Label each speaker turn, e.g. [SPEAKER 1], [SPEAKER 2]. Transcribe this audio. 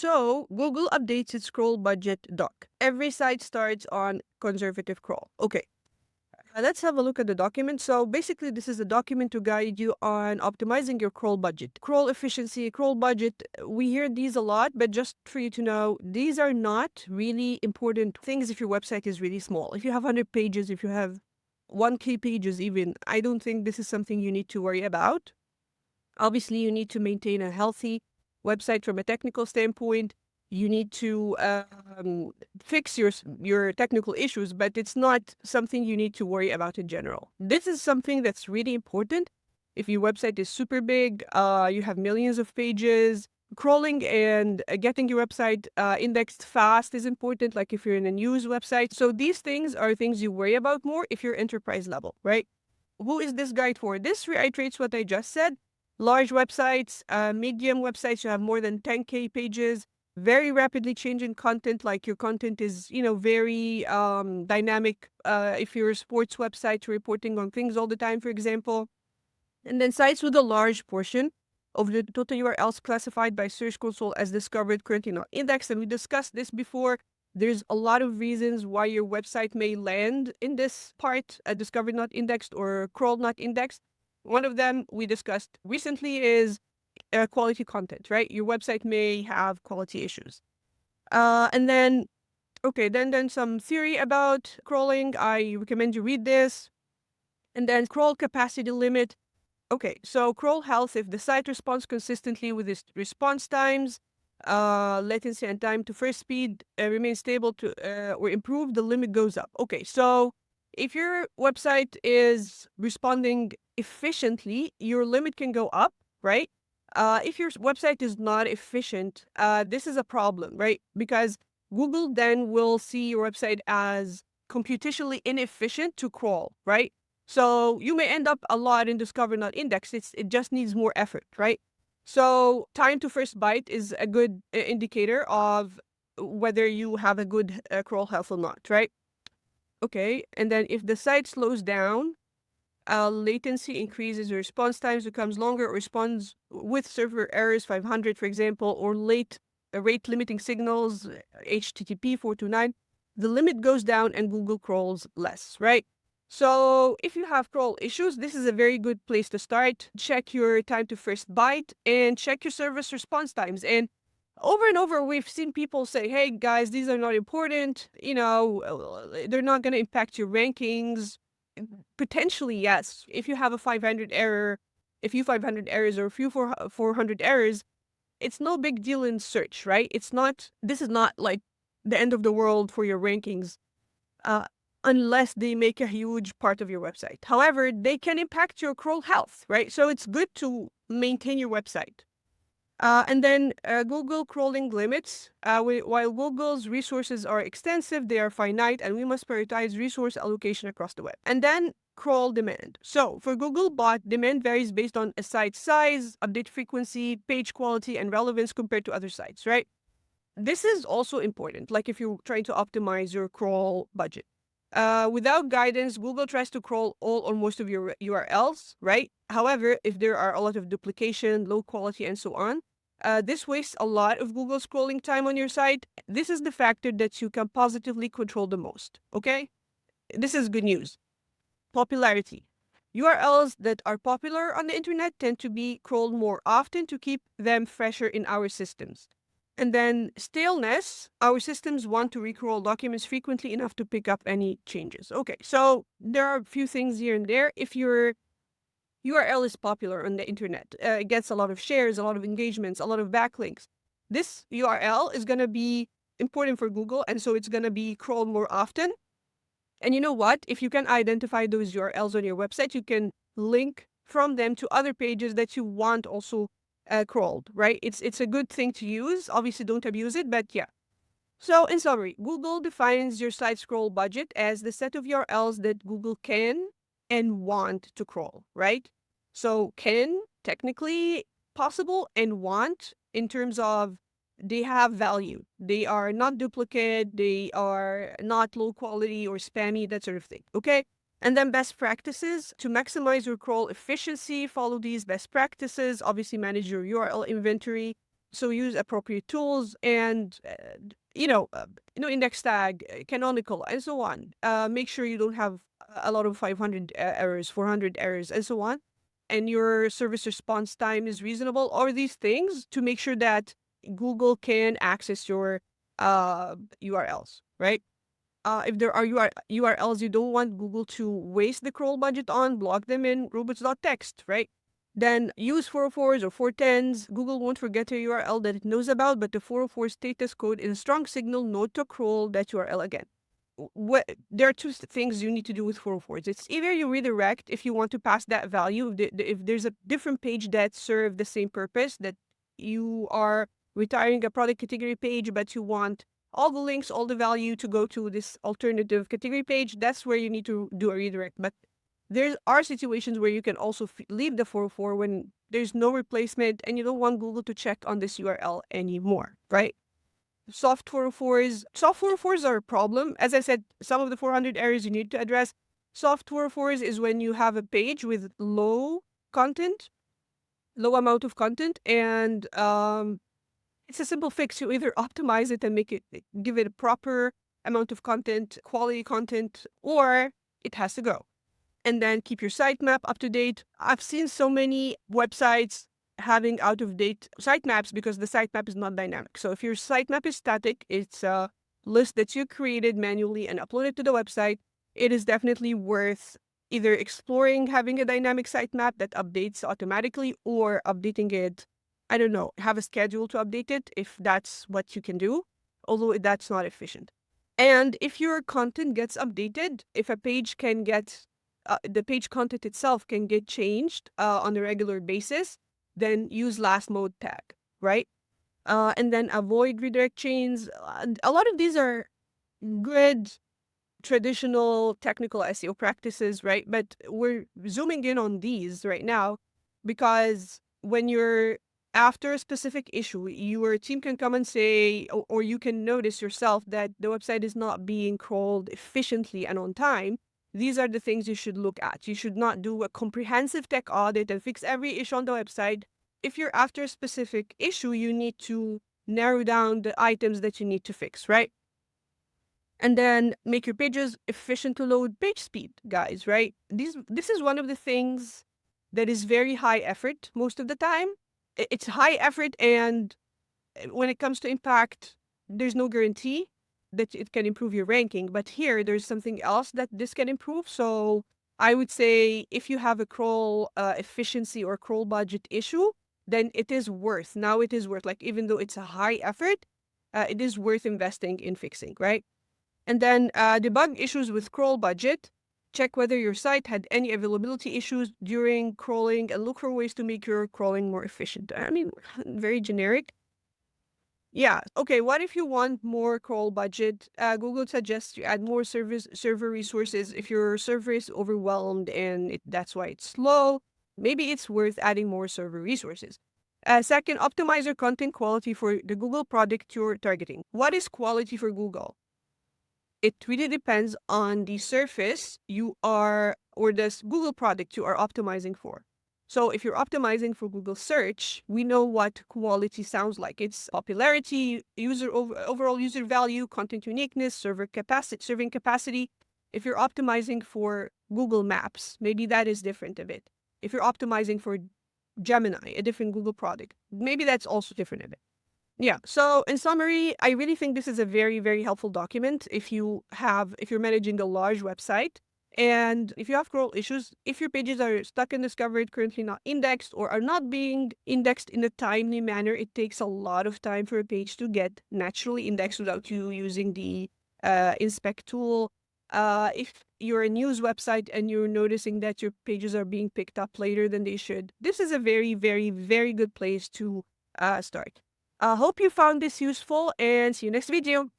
[SPEAKER 1] So Google updates its crawl budget doc. Every site starts on conservative crawl. Okay. Let's have a look at the document. So basically, this is a document to guide you on optimizing your crawl budget. Crawl efficiency, crawl budget, we hear these a lot, but just for you to know, these are not really important things if your website is really small. If you have 100 pages, if you have 1K pages even, I don't think this is something you need to worry about. Obviously, you need to maintain a healthy website from a technical standpoint. You need to fix your technical issues, but it's not something you need to worry about in general. This is something that's really important. If your website is super big, you have millions of pages, crawling and getting your website indexed fast is important, like if you're in a news website. So these things are things you worry about more if you're enterprise level, right? Who is this guide for? This reiterates what I just said. Large websites, medium websites, you have more than 10K pages, very rapidly changing content, like your content is, very dynamic. If you're a sports website, reporting on things all the time, for example. And then sites with a large portion of the total URLs classified by Search Console as discovered, currently not indexed. And we discussed this before. There's a lot of reasons why your website may land in this part, discovered not indexed or crawled not indexed. One of them we discussed recently is quality content, right? Your website may have quality issues. And then, okay, then some theory about crawling. I recommend you read this. And then crawl capacity limit. Okay, so crawl health, if the site responds consistently with its response times, latency and time to first speed remain stable to or improve, the limit goes up. Okay, so if your website is responding efficiently, your limit can go up, right? If your website is not efficient, this is a problem, right? Because Google then will see your website as computationally inefficient to crawl, right? So you may end up a lot in discover not index. It just needs more effort, right? So time to first byte is a good indicator of whether you have a good crawl health or not, right? Okay, and then if the site slows down, latency increases, your response times becomes longer, or responds with server errors 500, for example, or rate limiting signals, HTTP 429, the limit goes down and Google crawls less, right? So if you have crawl issues, this is a very good place to start. Check your time to first byte and check your service response times. And over, we've seen people say, hey guys, these are not important. They're not going to impact your rankings. Potentially, yes. If you have a 500 error, a few 500 errors or a few 400 errors, it's no big deal in search, right? This is not like the end of the world for your rankings. Unless they make a huge part of your website. However, they can impact your crawl health, right? So it's good to maintain your website. And then Google crawling limits. While Google's resources are extensive, they are finite, and we must prioritize resource allocation across the web. And then crawl demand. So for Google bot, demand varies based on a site's size, update frequency, page quality, and relevance compared to other sites, right? This is also important, like if you're trying to optimize your crawl budget. Without guidance, Google tries to crawl all or most of your URLs, right? However, if there are a lot of duplication, low quality, and so on, this wastes a lot of Google scrolling time on your site. This is the factor that you can positively control the most, okay? This is good news. Popularity. URLs that are popular on the internet tend to be crawled more often to keep them fresher in our systems. And then staleness, our systems want to recrawl documents frequently enough to pick up any changes. Okay, so there are a few things here and there. If your URL is popular on the internet, it gets a lot of shares, a lot of engagements, a lot of backlinks. This URL is going to be important for Google, and so it's going to be crawled more often. And you know what? If you can identify those URLs on your website, you can link from them to other pages that you want also crawled, right? It's a good thing to use. Obviously, don't abuse it, but yeah. So in summary, Google defines your site scroll budget as the set of URLs that Google can and want to crawl, right? So can, technically possible, and want in terms of they have value. They are not duplicate. They are not low quality or spammy, that sort of thing, okay? And then best practices. To maximize your crawl efficiency, follow these best practices. Obviously, manage your URL inventory. So use appropriate tools and, index tag, canonical, and so on. Make sure you don't have a lot of 500 errors, 400 errors, and so on. And your service response time is reasonable. Or these things to make sure that Google can access your URLs, right? If there are URLs you don't want Google to waste the crawl budget on, block them in robots.txt, right? Then use 404s or 410s. Google won't forget a URL that it knows about, but the 404 status code is a strong signal not to crawl that URL again. There are two things you need to do with 404s. It's either you redirect if you want to pass that value, if there's a different page that serves the same purpose, that you are retiring a product category page, but you want all the links, all the value to go to this alternative category page, that's where you need to do a redirect. But there are situations where you can also leave the 404 when there's no replacement and you don't want Google to check on this URL anymore, right? Soft 404s are a problem. As I said, some of the 400 errors you need to address. Soft 404s is when you have a page with low amount of content, and it's a simple fix. You either optimize it and give it a proper amount of content, quality content, or it has to go. And then keep your sitemap up to date. I've seen so many websites having out-of-date sitemaps because the sitemap is not dynamic. So if your sitemap is static, it's a list that you created manually and uploaded to the website, it is definitely worth either exploring having a dynamic sitemap that updates automatically, or updating it, I don't know, have a schedule to update it if that's what you can do, although that's not efficient. And if your content gets updated, if a page can get, the page content itself can get changed on a regular basis, then use last mode tag, right? And then avoid redirect chains. A lot of these are good traditional technical SEO practices, right? But we're zooming in on these right now because when you're after a specific issue, your team can come and say, or you can notice yourself that the website is not being crawled efficiently and on time. These are the things you should look at. You should not do a comprehensive tech audit and fix every issue on the website. If you're after a specific issue, you need to narrow down the items that you need to fix, right? And then make your pages efficient to load. Page speed, guys, right? This is one of the things that is very high effort most of the time. It's high effort, and when it comes to impact, there's no guarantee that it can improve your ranking. But here, there's something else that this can improve. So I would say if you have a crawl efficiency or crawl budget issue, then it is worth, like, even though it's a high effort, it is worth investing in fixing, right? And then debug issues with crawl budget. Check whether your site had any availability issues during crawling and look for ways to make your crawling more efficient. I mean, very generic. Yeah. Okay. What if you want more crawl budget? Google suggests you add more server resources. If your server is overwhelmed and that's why it's slow, maybe it's worth adding more server resources. Second, optimize your content quality for the Google product you're targeting. What is quality for Google? It really depends on the surface you are, or this Google product you are optimizing for. So if you're optimizing for Google search, we know what quality sounds like. It's popularity, overall user value, content uniqueness, serving capacity. If you're optimizing for Google Maps, maybe that is different a bit. If you're optimizing for Gemini, a different Google product, maybe that's also different a bit. Yeah. So in summary, I really think this is a very, very helpful document if you're managing a large website. And if you have crawl issues, if your pages are stuck in discovered, currently not indexed, or are not being indexed in a timely manner, it takes a lot of time for a page to get naturally indexed without you using the inspect tool. If you're a news website and you're noticing that your pages are being picked up later than they should, this is a very, very, very good place to start. I hope you found this useful, and see you next video.